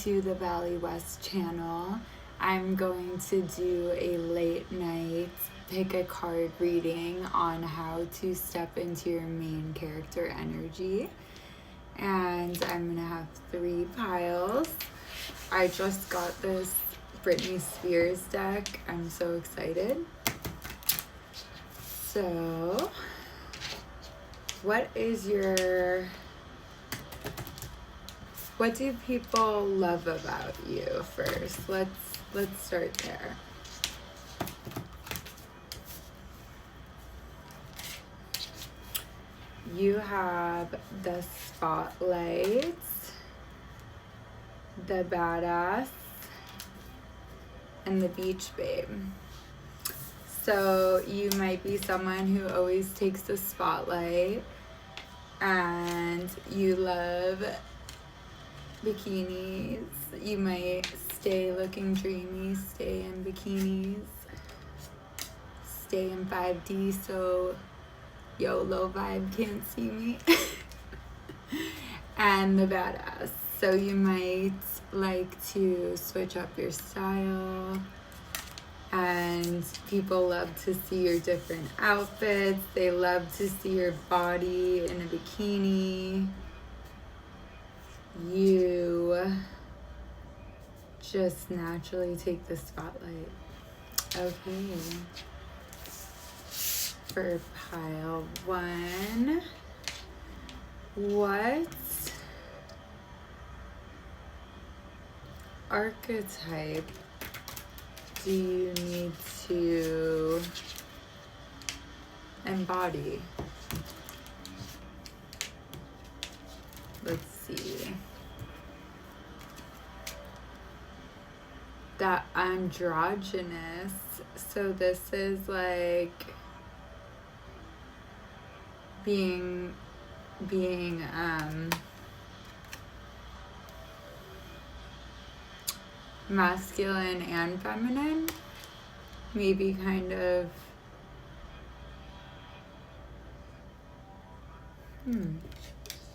to the Valley West channel. I'm going to do a late night pick a card reading on how to step into your main character energy. And I'm going to have 3 piles. I just got this Britney Spears deck. I'm so excited. So, what do people love about you first? Let's start there. You have the spotlight, the badass, and the beach babe. So you might be someone who always takes the spotlight and you love bikinis. You might stay looking dreamy, stay in bikinis, stay in 5D so YOLO vibe can't see me. And the badass. So you might like to switch up your style, and people love to see your different outfits. They love to see your body in a bikini. You just naturally take the spotlight. Okay. For pile 1, what archetype do you need to embody? Let's see. That androgynous. So this is like being masculine and feminine, maybe kind of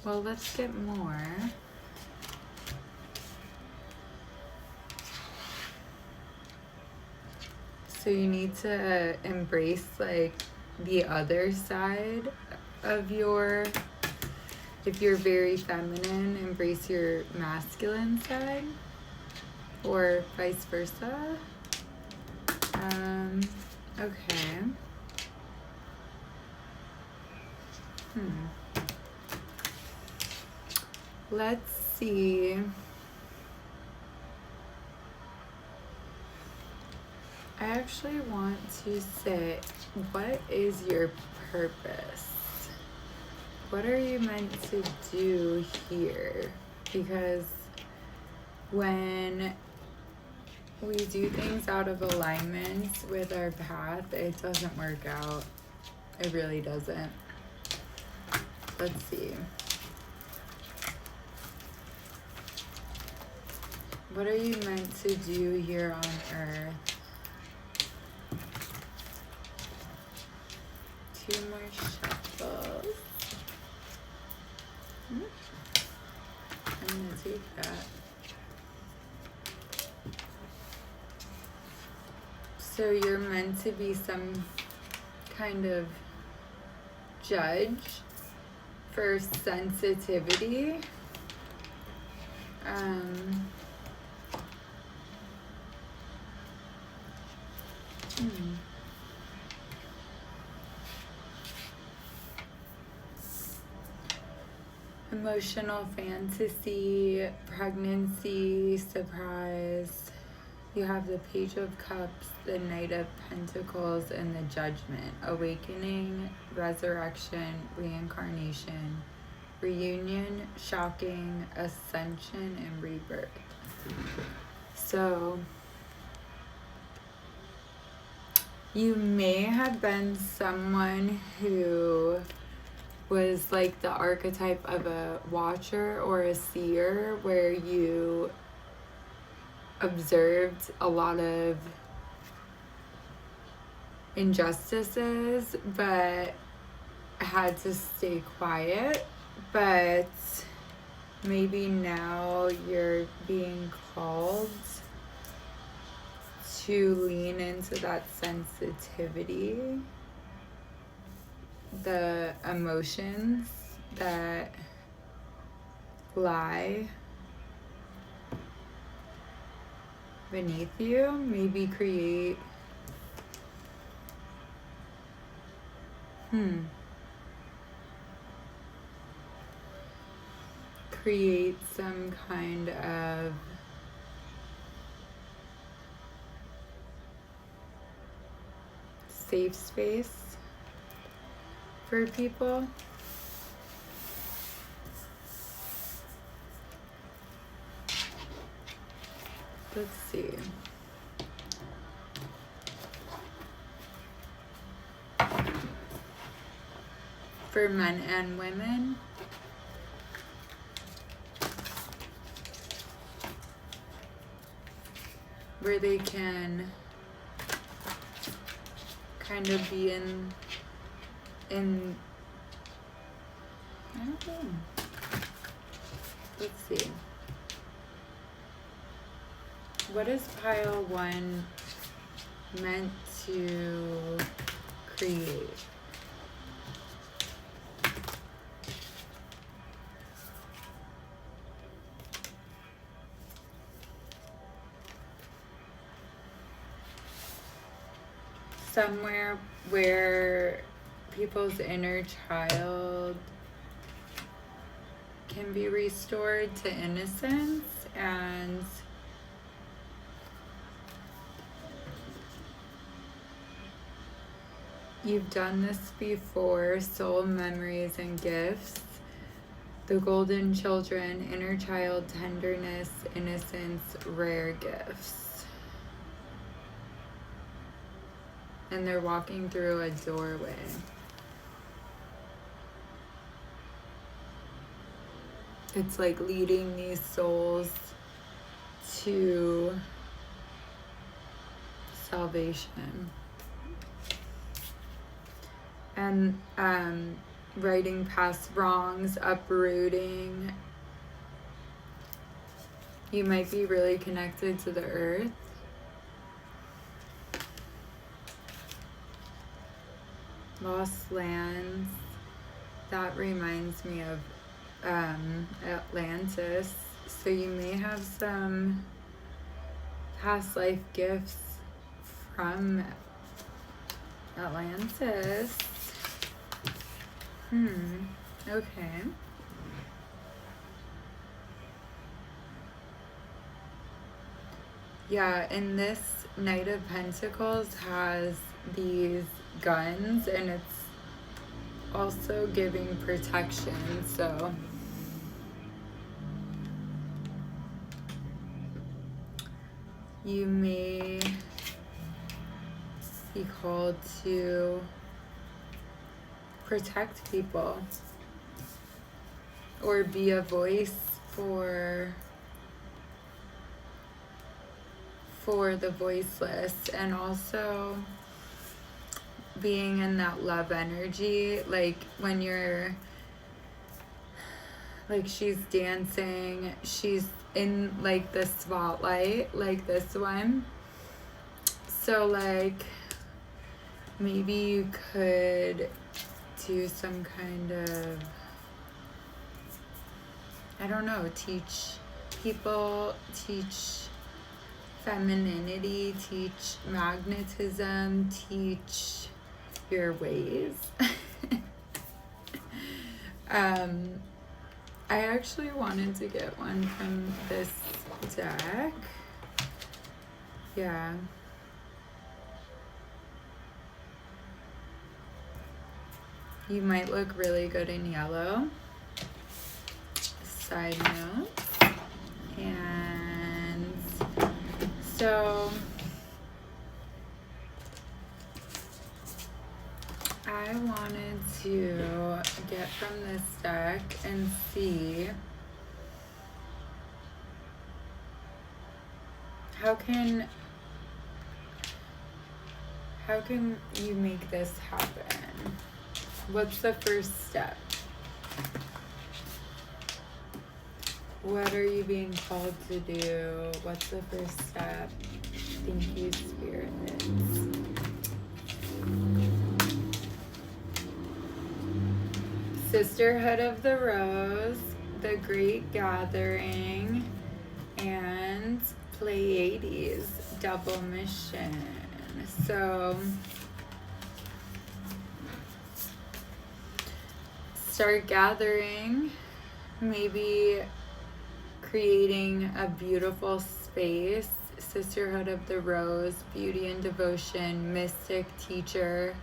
well, let's get more. So you need to embrace like the other side of if you're very feminine, embrace your masculine side, or vice versa. Okay. Let's see. I actually want to say, what is your purpose? What are you meant to do here? Because when we do things out of alignment with our path, it doesn't work out. It really doesn't. Let's see. What are you meant to do here on Earth? 2 more shuffles. I'm gonna take that. So you're meant to be some kind of judge for sensitivity. Emotional fantasy, pregnancy, surprise. You have the Page of Cups, the Knight of Pentacles, and the Judgment. Awakening, resurrection, reincarnation, reunion, shocking, ascension, and rebirth. So you may have been someone who was like the archetype of a watcher or a seer, where you observed a lot of injustices but had to stay quiet. But maybe now you're being called to lean into that sensitivity, the emotions that lie beneath you. Maybe create some kind of safe space for people. Let's see. For men and women, where they can kind of be in I don't know. Let's see. What is pile 1 meant to create? Somewhere where people's inner child can be restored to innocence, and you've done this before. Soul memories and gifts, the golden children, inner child tenderness, innocence, rare gifts. And they're walking through a doorway. It's like leading these souls to salvation. And righting past wrongs, uprooting. You might be really connected to the earth. Lost lands. That reminds me of Atlantis. So you may have some past life gifts from Atlantis. Okay. Yeah, and this Knight of Pentacles has these guns, and it's also giving protection. So you may be called to protect people or be a voice for the voiceless, and also being in that love energy, like when you're like she's dancing, she's in like the spotlight, like this one. So like maybe you could do some kind of, I don't know, teach people, teach femininity, teach magnetism, teach your ways. I actually wanted to get one from this deck. Yeah. You might look really good in yellow. Side note. And so I wanted to get from this deck and see how can you make this happen? What's the first step? What are you being called to do? What's the first step? Thank you, spirits. Sisterhood of the Rose, the Great Gathering, and Pleiades, double mission. So start gathering, maybe creating a beautiful space. Sisterhood of the Rose, beauty and devotion, mystic teacher,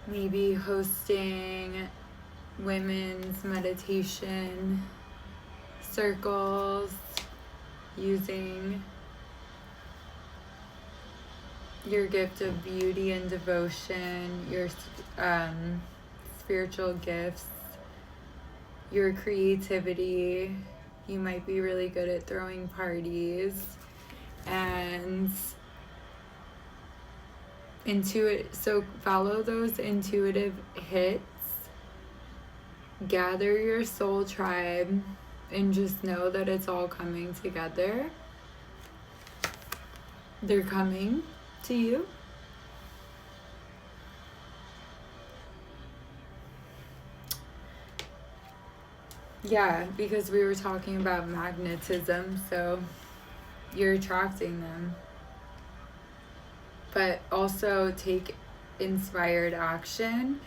maybe hosting women's meditation circles, using your gift of beauty and devotion, your spiritual gifts, your creativity. You might be really good at throwing parties and so follow those intuitive hits, gather your soul tribe, and just know that it's all coming together. They're coming to you. Yeah, because we were talking about magnetism, so you're attracting them. But also take inspired action,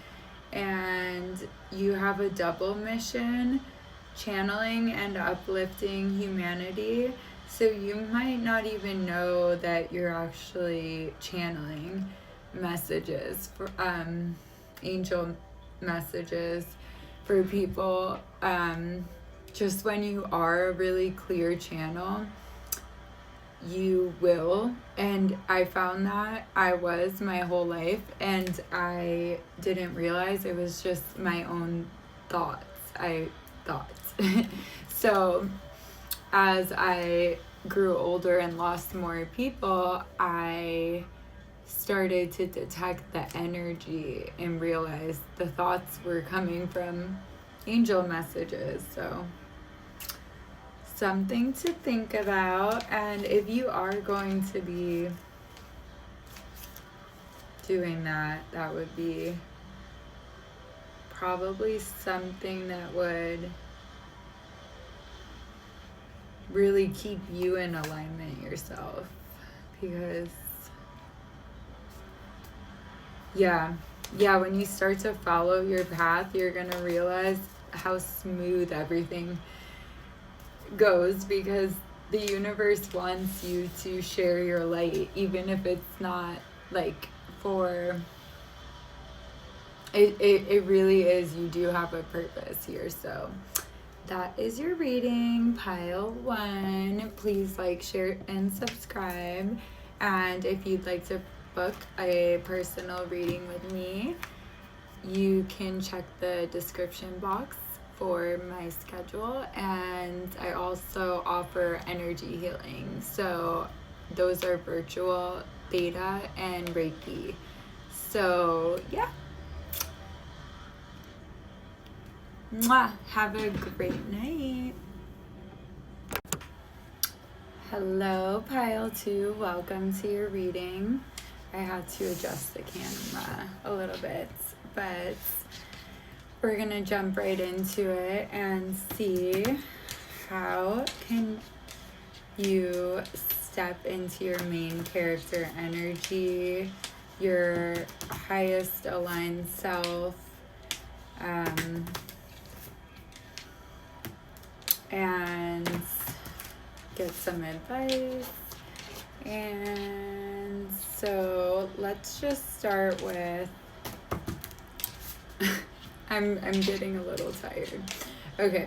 and you have a double mission, channeling and uplifting humanity. So you might not even know that you're actually channeling messages for angel messages for people. Just when you are a really clear channel, you will. And I found that I was my whole life, and I didn't realize it was just my own thoughts. So as I grew older and lost more people, I started to detect the energy and realize the thoughts were coming from angel messages. So something to think about. And if you are going to be doing that, that would be probably something that would really keep you in alignment yourself. Because when you start to follow your path, you're gonna realize how smooth everything goes, because the universe wants you to share your light, even if it's not like for it really is. You do have a purpose here. So that is your reading, pile 1. Please like, share, and subscribe. And if you'd like to book a personal reading with me, you can check the description box for my schedule. And I also offer energy healing. So those are virtual, theta, and Reiki. So yeah. Mwah. Have a great night. Hello, pile 2. Welcome to your reading. I had to adjust the camera a little bit, but we're gonna jump right into it and see how can you step into your main character energy, your highest aligned self, and get some advice. And so let's just start with I'm getting a little tired. Okay,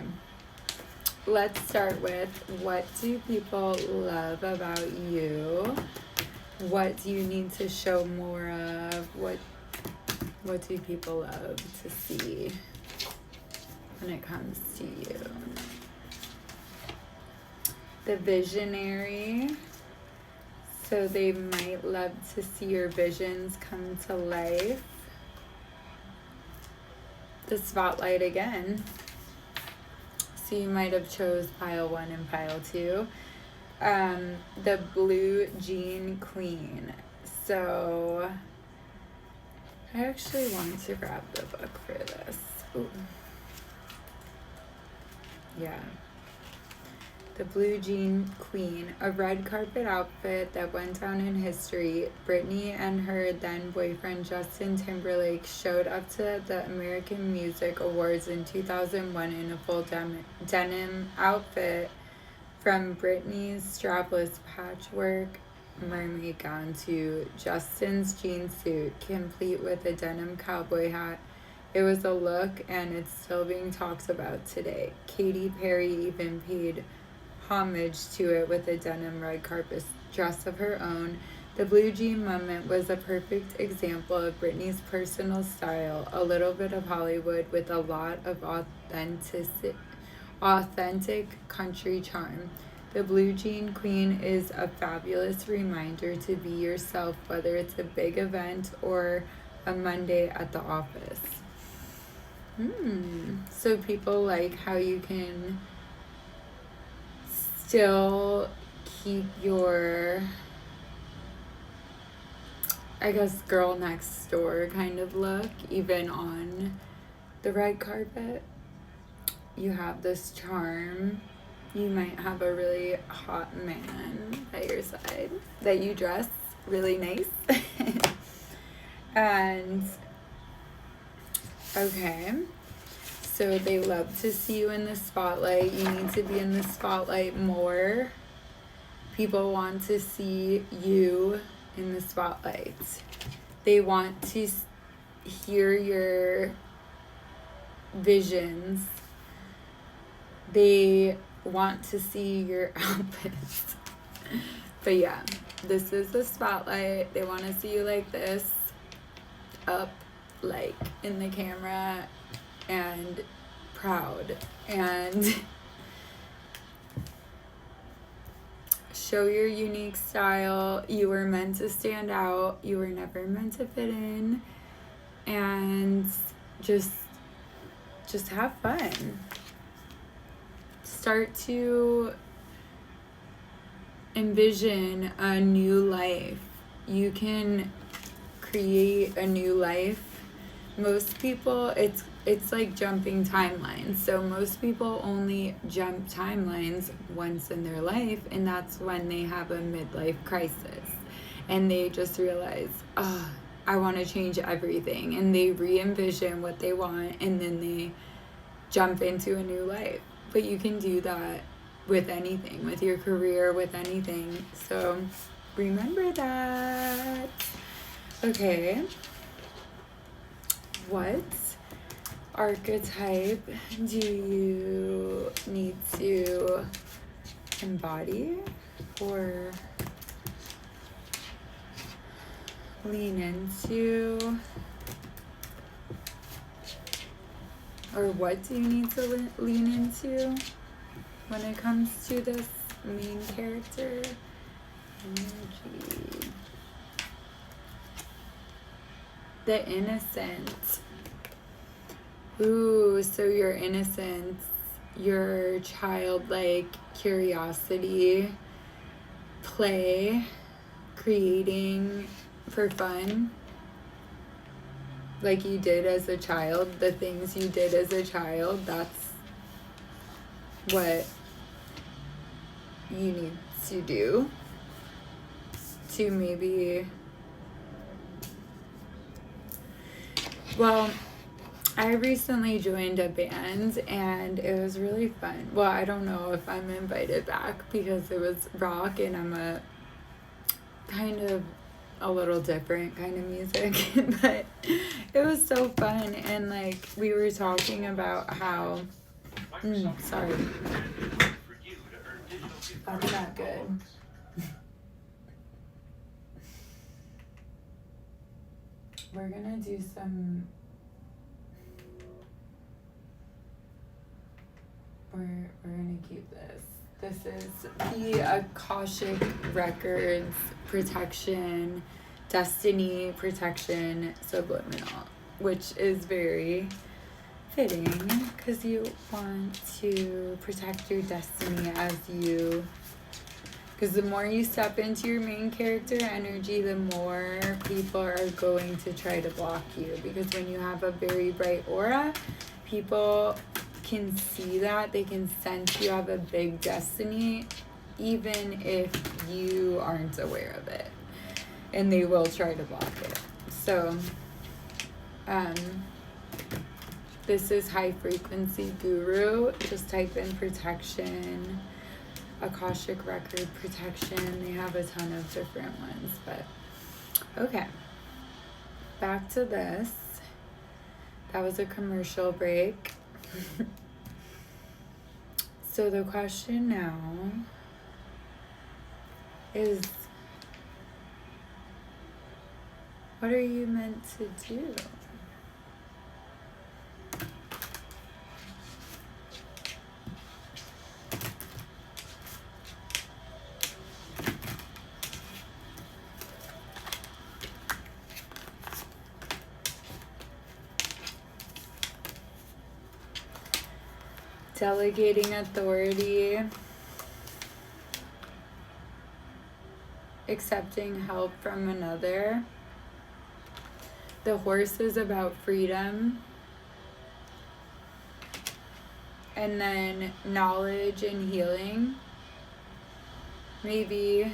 let's start with, what do people love about you? What do you need to show more of? What do people love to see when it comes to you? The visionary. So they might love to see your visions come to life. The spotlight again. So you might have chose pile 1 and pile 2. The Blue Jean Queen. So I actually want to grab the book for this. Ooh. Yeah. The Blue Jean Queen, a red carpet outfit that went down in history. Britney and her then boyfriend Justin Timberlake showed up to the American Music Awards in 2001 in a full denim outfit, from Britney's strapless patchwork mermaid gown to Justin's jean suit, complete with a denim cowboy hat. It was a look, and it's still being talked about today. Katy Perry even paid homage to it with a denim red carpet dress of her own. The blue jean moment was a perfect example of Britney's personal style, a little bit of Hollywood with a lot of authentic country charm. The Blue Jean Queen is a fabulous reminder to be yourself, whether it's a big event or a Monday at the office. So people like how you can still keep your, I guess, girl next door kind of look, even on the red carpet. You have this charm. You might have a really hot man by your side that you dress really nice. And okay, so they love to see you in the spotlight. You need to be in the spotlight more. People want to see you in the spotlight. They want to hear your visions. They want to see your outfits. But yeah, this is the spotlight. They want to see you like this, up like in the camera, and proud, and show your unique style. You were meant to stand out. You were never meant to fit in. And just have fun. Start to envision a new life. You can create a new life. Most people, it's like jumping timelines. So most people only jump timelines once in their life, and that's when they have a midlife crisis. And they just realize, I want to change everything. And they re-envision what they want, and then they jump into a new life. But you can do that with anything, with your career, with anything. So remember that. Okay. What archetype do you need to embody or lean into? Or what do you need to lean into when it comes to this main character energy? The innocent. Ooh, so your innocence, your childlike curiosity, play, creating for fun, like you did as a child, the things you did as a child, that's what you need to do to maybe, well, I recently joined a band and it was really fun. Well, I don't know if I'm invited back because it was rock and I'm a kind of a little different kind of music, but it was so fun. And like we were talking about how sorry, that's not good. We're gonna do some, we're gonna keep this. This is the Akashic Records Protection, Destiny Protection Subliminal, which is very fitting, because you want to protect your destiny because the more you step into your main character energy, the more people are going to try to block you. Because when you have a very bright aura, people can see that. They can sense you have a big destiny, even if you aren't aware of it. And they will try to block it. So, this is High Frequency Guru. Just type in protection. Akashic Record protection. They have a ton of different ones, but okay. Back to this. That was a commercial break. So the question now is, what are you meant to do? Delegating authority, accepting help from another. The horse is about freedom. And then knowledge and healing, maybe.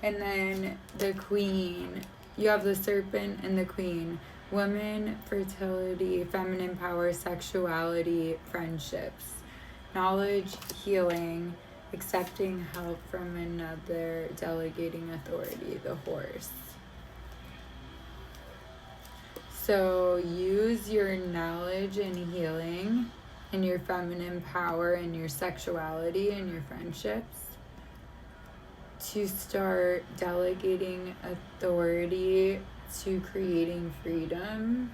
And then the queen. You have the serpent and the queen. Women, fertility, feminine power, sexuality, friendships, knowledge, healing, accepting help from another, delegating authority, the horse. So use your knowledge and healing and your feminine power and your sexuality and your friendships to start delegating authority to creating freedom.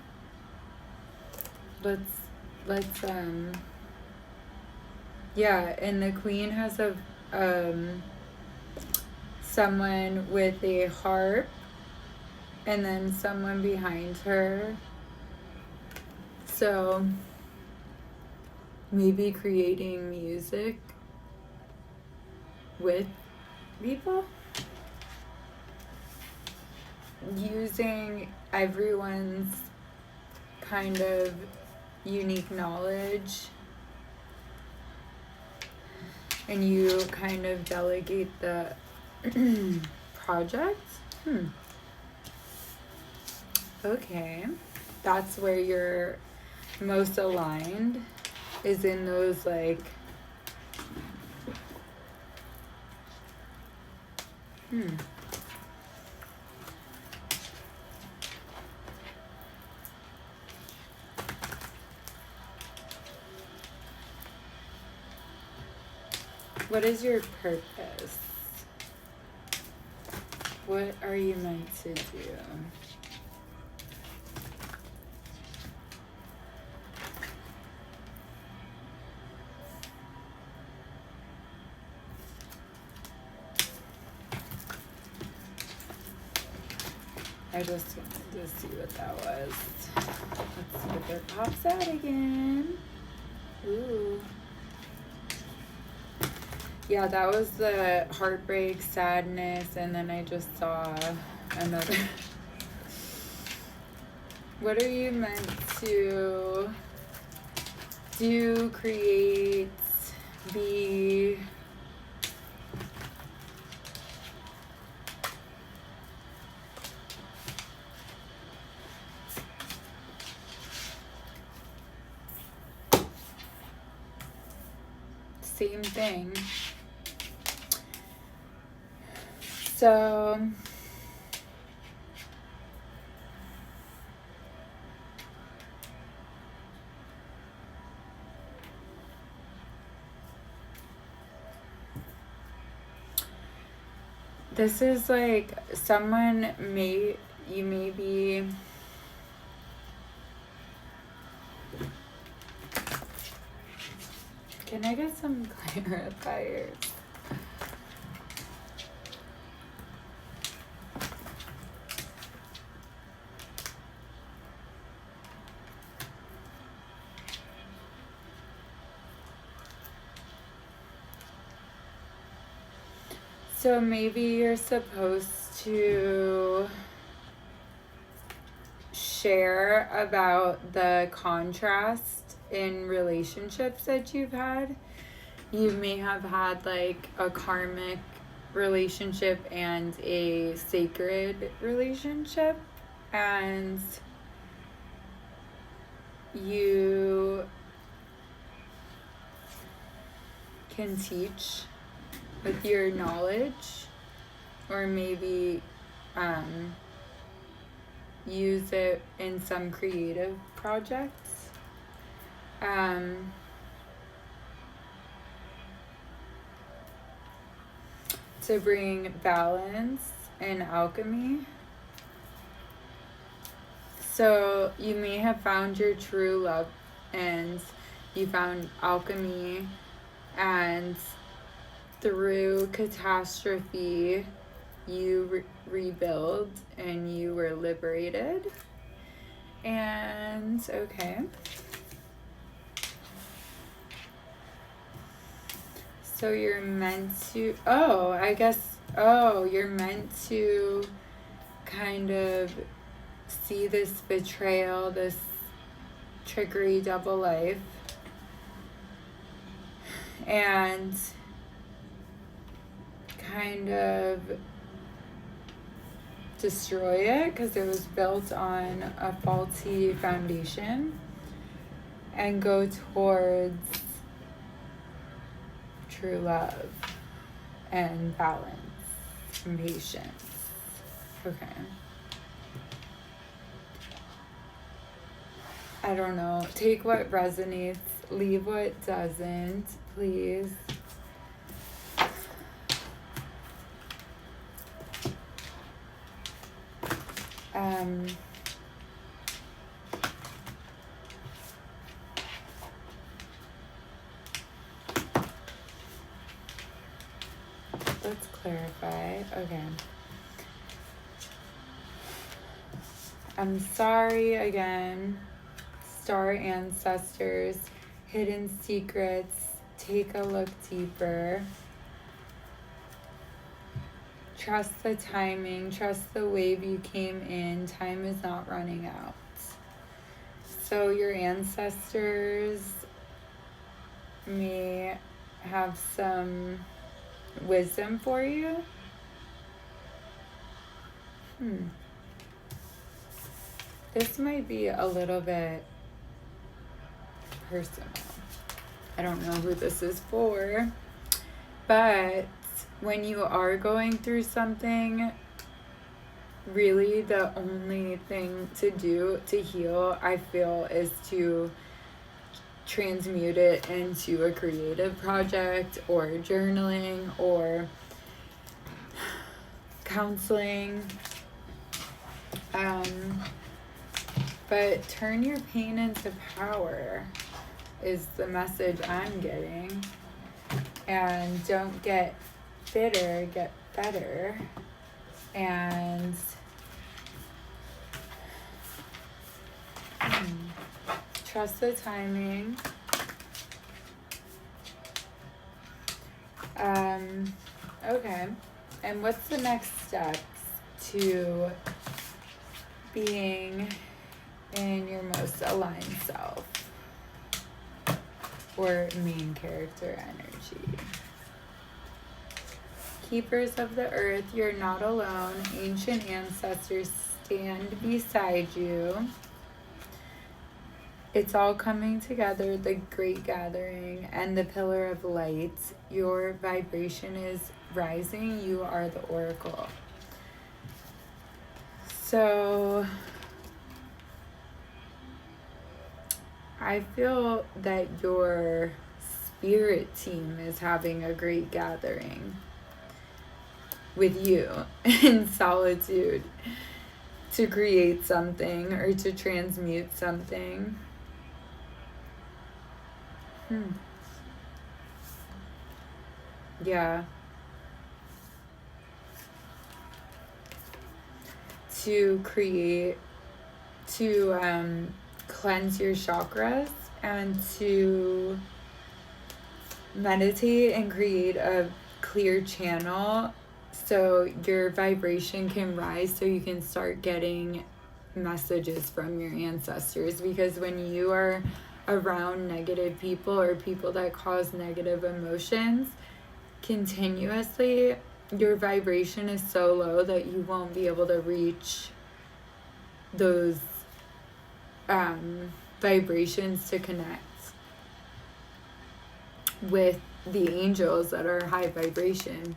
Yeah, and the queen has a someone with a harp and then someone behind her. So maybe creating music with people. Using everyone's kind of unique knowledge, and you kind of delegate the project. Okay, that's where you're most aligned, is in those What is your purpose? What are you meant to do? I just wanted to see what that was. Let's see if it pops out again. Ooh. Yeah, that was the heartbreak, sadness, and then I just saw another. What are you meant to do, create, be? Same thing. So this is like you may be Can I get some clarifiers? So maybe you're supposed to share about the contrast in relationships that you've had. You may have had like a karmic relationship and a sacred relationship, and you can teach with your knowledge, or maybe use it in some creative projects. To bring balance and alchemy. So you may have found your true love and you found alchemy, and through catastrophe you rebuild and you were liberated. And okay, so you're meant to you're meant to kind of see this betrayal, this trickery, double life, and kind of destroy it because it was built on a faulty foundation, and go towards true love and balance and patience. Okay. I don't know. Take what resonates, leave what doesn't, please. Let's clarify. Okay. I'm sorry again. Star ancestors, hidden secrets, take a look deeper. Trust the timing, trust the wave you came in. Time is not running out. So your ancestors may have some wisdom for you. This might be a little bit personal. I don't know who this is for, but when you are going through something, really the only thing to do to heal, I feel, is to transmute it into a creative project or journaling or counseling. But turn your pain into power is the message I'm getting. And don't get bitter, get better. And trust the timing. Okay. And what's the next steps to being in your most aligned self or main character energy? Keepers of the earth, you're not alone. Ancient ancestors stand beside you. It's all coming together, the great gathering and the pillar of light. Your vibration is rising. You are the oracle. So I feel that your spirit team is having a great gathering with you in solitude to create something or to transmute something. Yeah. To create, to cleanse your chakras and to meditate and create a clear channel so your vibration can rise, so you can start getting messages from your ancestors. Because when you are around negative people or people that cause negative emotions continuously, your vibration is so low that you won't be able to reach those vibrations to connect with the angels that are high vibration.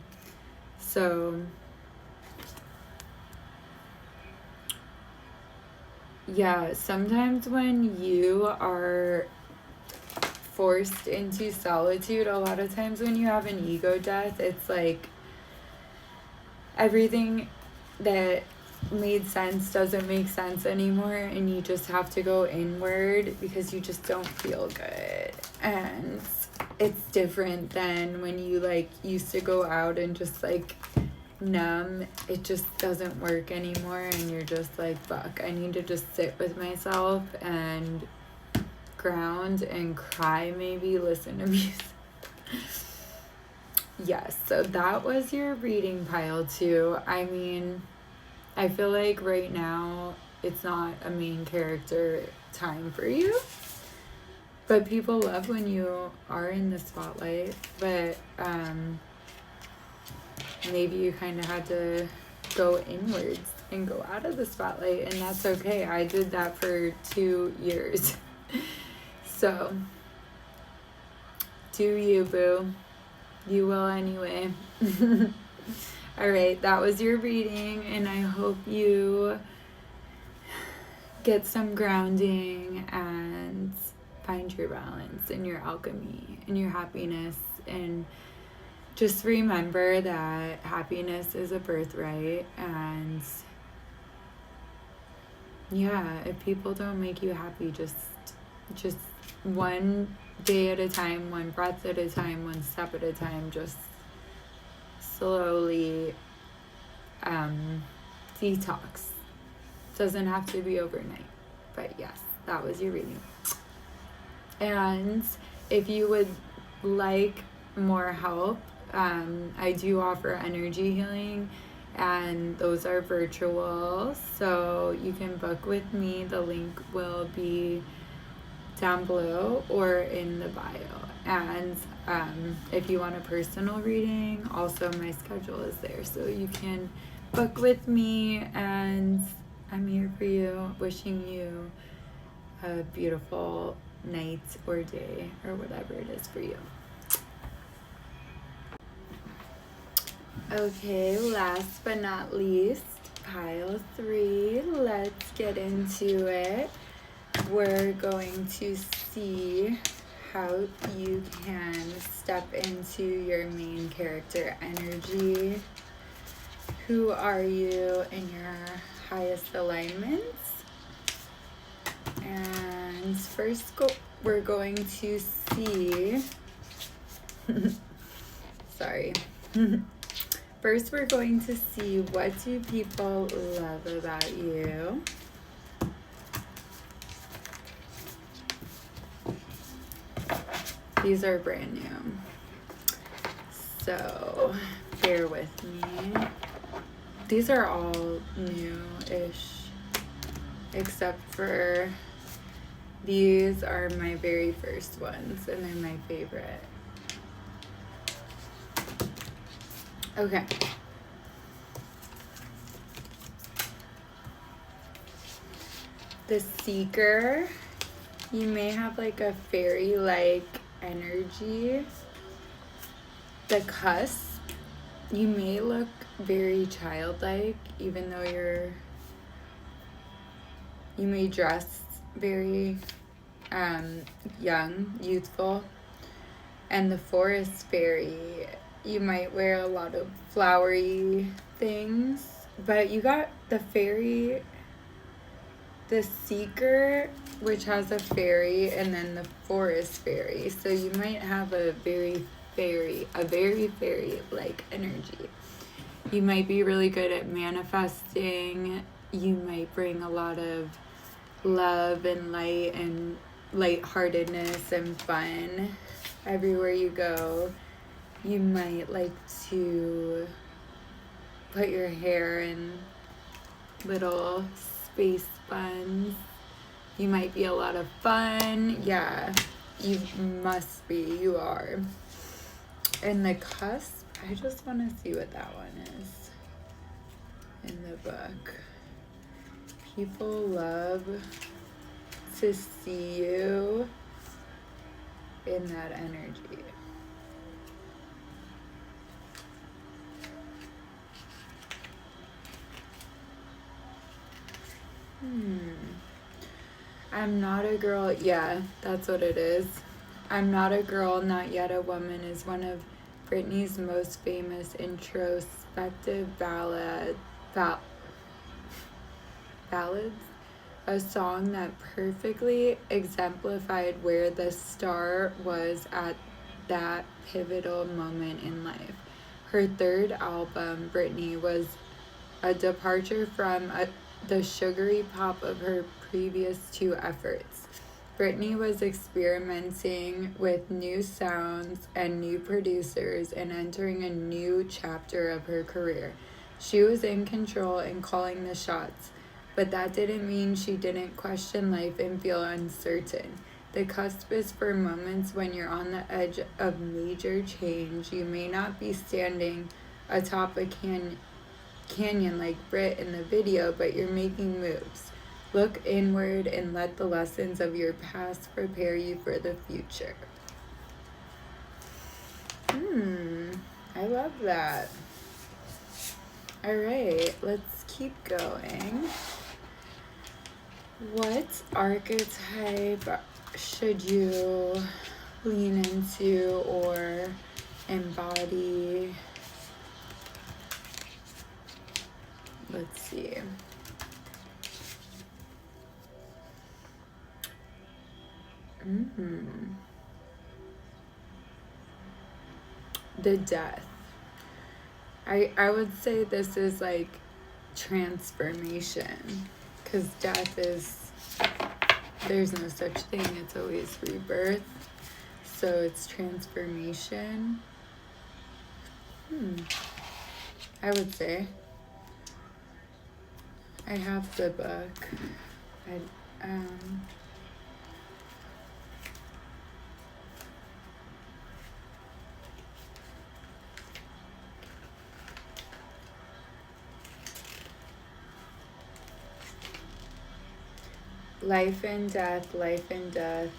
So yeah, sometimes when you are forced into solitude, a lot of times when you have an ego death, it's like everything that made sense doesn't make sense anymore, and you just have to go inward because you just don't feel good. And it's different than when you like used to go out and just like numb. It just doesn't work anymore, and you're just like, fuck, I need to just sit with myself and ground and cry, maybe listen to music. Yes, so that was your reading pile too. I mean, I feel like right now it's not a main character time for you, but people love when you are in the spotlight. But maybe you kind of had to go inwards and go out of the spotlight, and that's okay. I did that for 2 years. So do you, boo. You will anyway. All right, that was your reading, and I hope you get some grounding and find your balance and your alchemy and your happiness. And just remember that happiness is a birthright. And yeah, if people don't make you happy, just one day at a time, one breath at a time, one step at a time, just slowly detox. Doesn't have to be overnight. But yes, that was your reading. And if you would like more help, I do offer energy healing, and those are virtual, so you can book with me. The link will be down below or in the bio. And if you want a personal reading, also my schedule is there, so you can book with me, and I'm here for you, wishing you a beautiful night or day or whatever it is for you. Okay, last but not least, pile 3. Let's get into it. We're going to see how you can step into your main character energy. Who are you in your highest alignments? And first, we're going to see... Sorry. First, we're going to see, what do people love about you? These are brand new, so bear with me. These are all new-ish, except for these are my very first ones, and they're my favorite. Okay. The Seeker, you may have like a fairy-like energy. The Cusp, you may look very childlike, even though you may dress very young, youthful. And the Forest Fairy, you might wear a lot of flowery things, but you got the fairy, the Seeker, which has a fairy, and then the Forest Fairy. So you might have a very fairy-like energy. You might be really good at manifesting. You might bring a lot of love and light and lightheartedness and fun everywhere you go. You might like to put your hair in little space buns. You might be a lot of fun. Yeah, you must be. You are. And the cusp, I just want to see what that one is in the book. People love to see you in that energy. I'm not a girl. Yeah, that's what it is. I'm not a girl, not yet a woman is one of Britney's most famous introspective ballads. A song that perfectly exemplified where the star was at that pivotal moment in life. Her third album, Britney, was a departure from the sugary pop of her previous two efforts. Britney was experimenting with new sounds and new producers and entering a new chapter of her career. She was in control and calling the shots, but that didn't mean she didn't question life and feel uncertain. The cusp is for moments when you're on the edge of major change. You may not be standing atop a canyon like Brit in the video, but you're making moves. Look inward and let the lessons of your past prepare you for the future. I love that. All right, let's keep going. What archetype should you lean into or embody? Let's see. The death. I would say this is like transformation, because death is, there's no such thing, it's always rebirth. So it's transformation. I would say. I have the book. Life and death, life and death.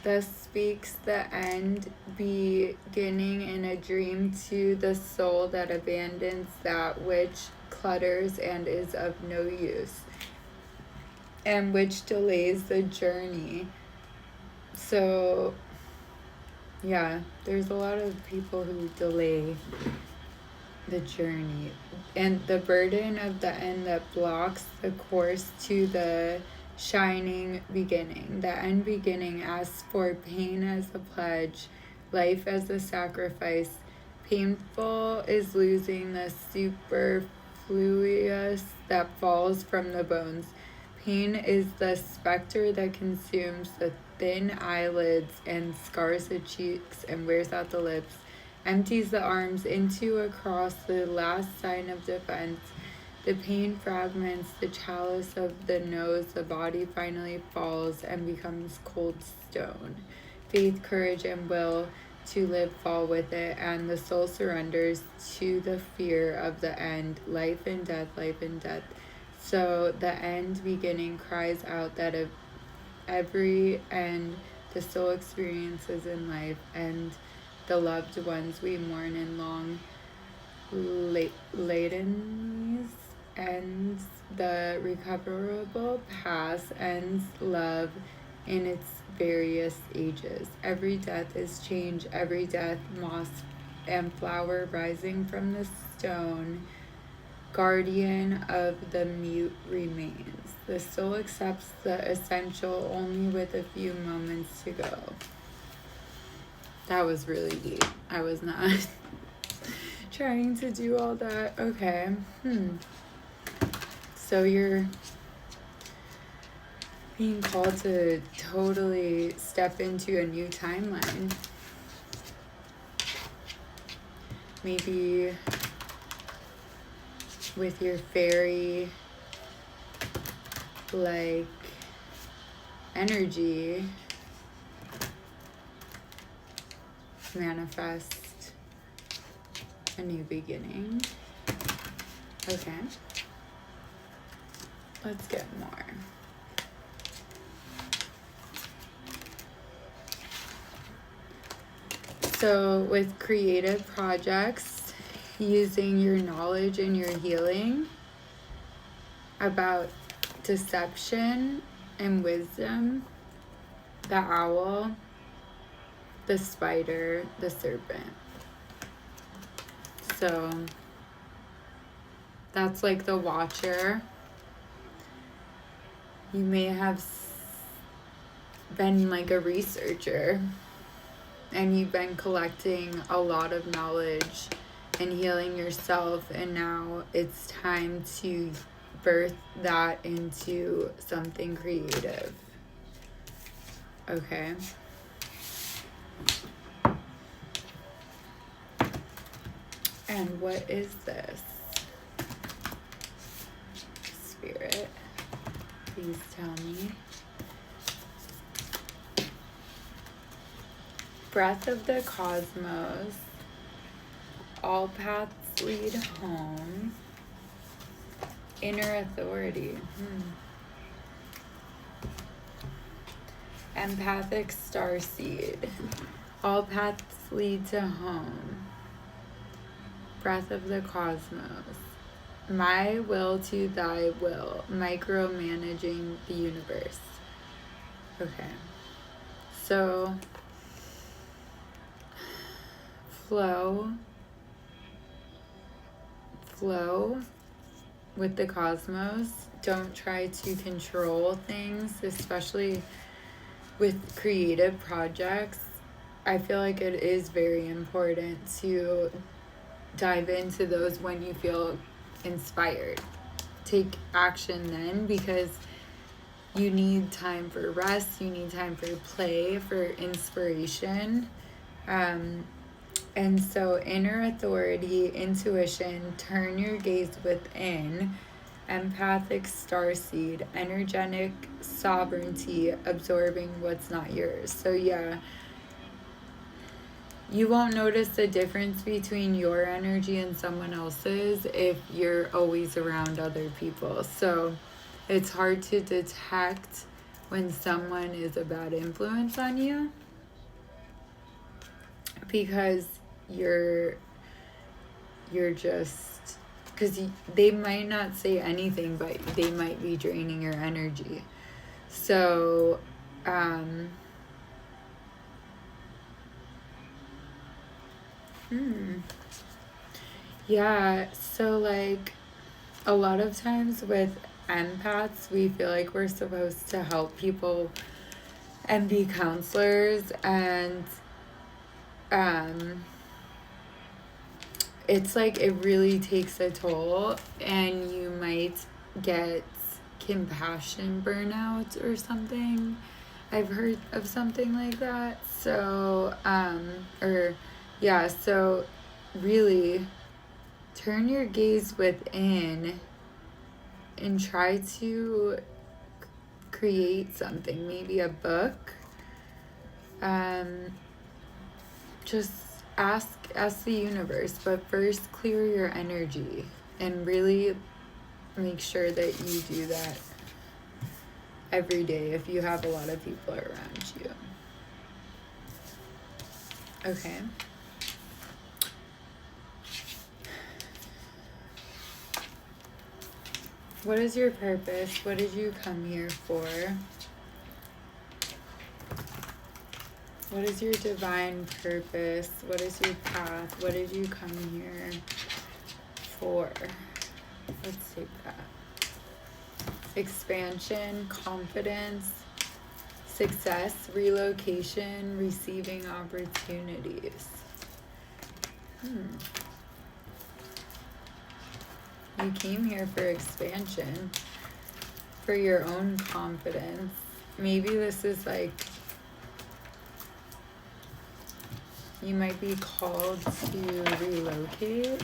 Thus speaks the end, beginning in a dream to the soul that abandons that which clutters and is of no use, and which delays the journey. So, yeah, there's a lot of people who delay the journey. And the burden of the end that blocks the course to the shining beginning. The end beginning asks for pain as a pledge, life as a sacrifice. Painful is losing the superfluous that falls from the bones. Pain is the specter that consumes the thin eyelids and scars the cheeks and wears out the lips, empties the arms into across the last sign of defense. The pain fragments the chalice of the nose. The body finally falls and becomes cold stone. Faith, courage, and will to live fall with it, and the soul surrenders to the fear of the end. Life and death, life and death. So the end beginning cries out that of every end the soul experiences in life, and the loved ones we mourn in long latents, ends the recoverable past, ends love in its various ages. Every death is change, every death moss and flower rising from the stone, guardian of the mute remains. The soul accepts the essential only with a few moments to go. That was really deep. I was not trying to do all that. Okay. So you're being called to totally step into a new timeline. maybe with your fairy like energy, manifest a new beginning. Okay, let's get more. So with creative projects, using your knowledge and your healing about deception and wisdom, the owl, the spider, the serpent. So that's like the watcher. You may have been like a researcher, and you've been collecting a lot of knowledge and healing yourself, and now it's time to birth that into something creative. Okay. And what is this? Spirit, please tell me. Breath of the cosmos. All paths lead home. Inner authority. Empathic starseed. All paths lead to home. Breath of the cosmos. My will to thy will. Micromanaging the universe. Okay. So, flow with the cosmos. Don't try to control things, especially with creative projects. I feel like it is very important to dive into those when you feel inspired. Take action then, because you need time for rest, you need time for play, for inspiration. And so inner authority, intuition, turn your gaze within, empathic starseed, energetic sovereignty, absorbing what's not yours. So yeah, you won't notice the difference between your energy and someone else's if you're always around other people. So it's hard to detect when someone is a bad influence on you, because you're just, because they might not say anything, but they might be draining your energy. So yeah, so like a lot of times with empaths, we feel like we're supposed to help people and be counselors, and it's like it really takes a toll, and you might get compassion burnout or something. I've heard of something like that. So so really turn your gaze within and try to create something, maybe a book. Just ask the universe, but first clear your energy and really make sure that you do that every day if you have a lot of people around you. Okay. What is your purpose? What did you come here for? What is your divine purpose? What is your path? What did you come here for? Let's take that. Expansion, confidence, success, relocation, receiving opportunities. You came here for expansion, for your own confidence. Maybe this is like You might be called to relocate.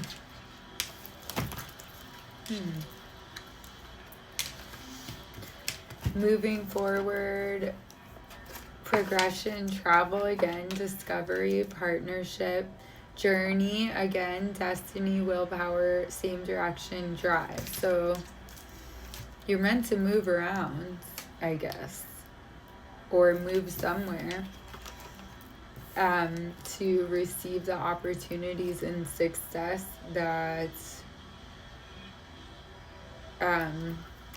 Moving forward, progression, travel again, discovery, partnership, journey again, destiny, willpower, same direction, drive. So you're meant to move around, I guess, or move somewhere to receive the opportunities and success that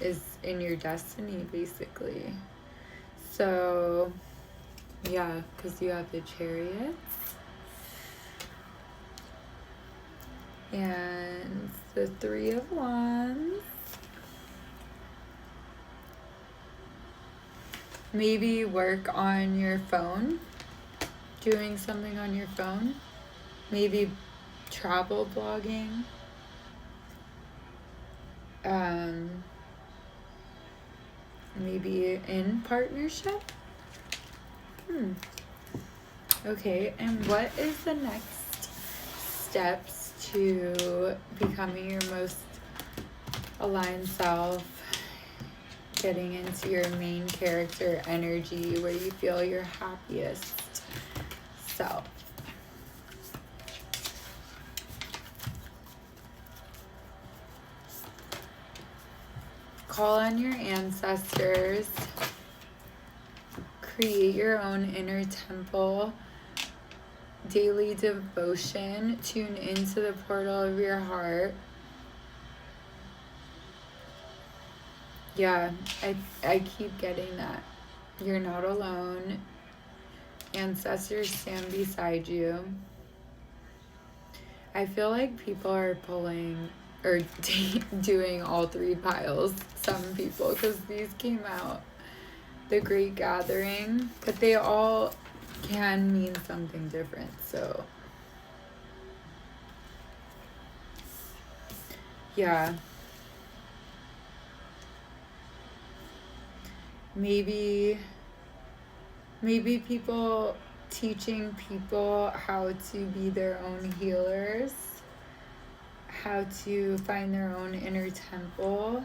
is in your destiny, basically. So yeah, because you have the Chariots and the Three of Wands. Maybe work on your phone, doing something on your phone. Maybe travel blogging. Maybe in partnership. Okay, and what is the next steps to becoming your most aligned self, getting into your main character energy where you feel your happiest self? Call on your ancestors. Create your own inner temple. Daily devotion. Tune into the portal of your heart. Yeah, I keep getting that. You're not alone. Ancestors stand beside you. I feel like people are pulling or doing all three piles, some people, because these came out. The Great Gathering, but they all can mean something different, so yeah. Maybe people teaching people how to be their own healers, how to find their own inner temple.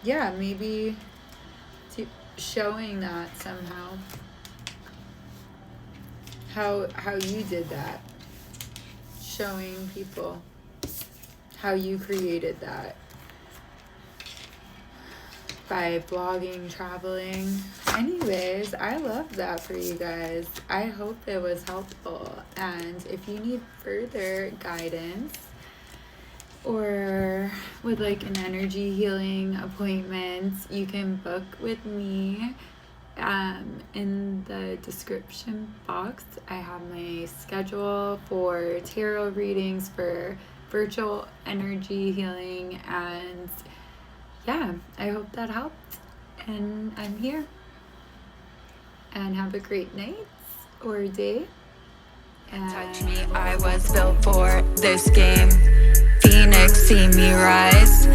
Yeah, maybe showing that somehow. How you did that. Showing people how you created that. By blogging, traveling. Anyways, I love that for you guys. I hope it was helpful. And if you need further guidance or would like an energy healing appointment, you can book with me. In the description box, I have my schedule for tarot readings, for virtual energy healing, and yeah, I hope that helped. And I'm here. And have a great night or day. And touch me, I was built for this game. Phoenix, see me rise,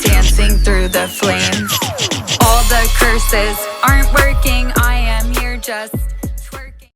dancing through the flames. All the curses aren't working, I am here just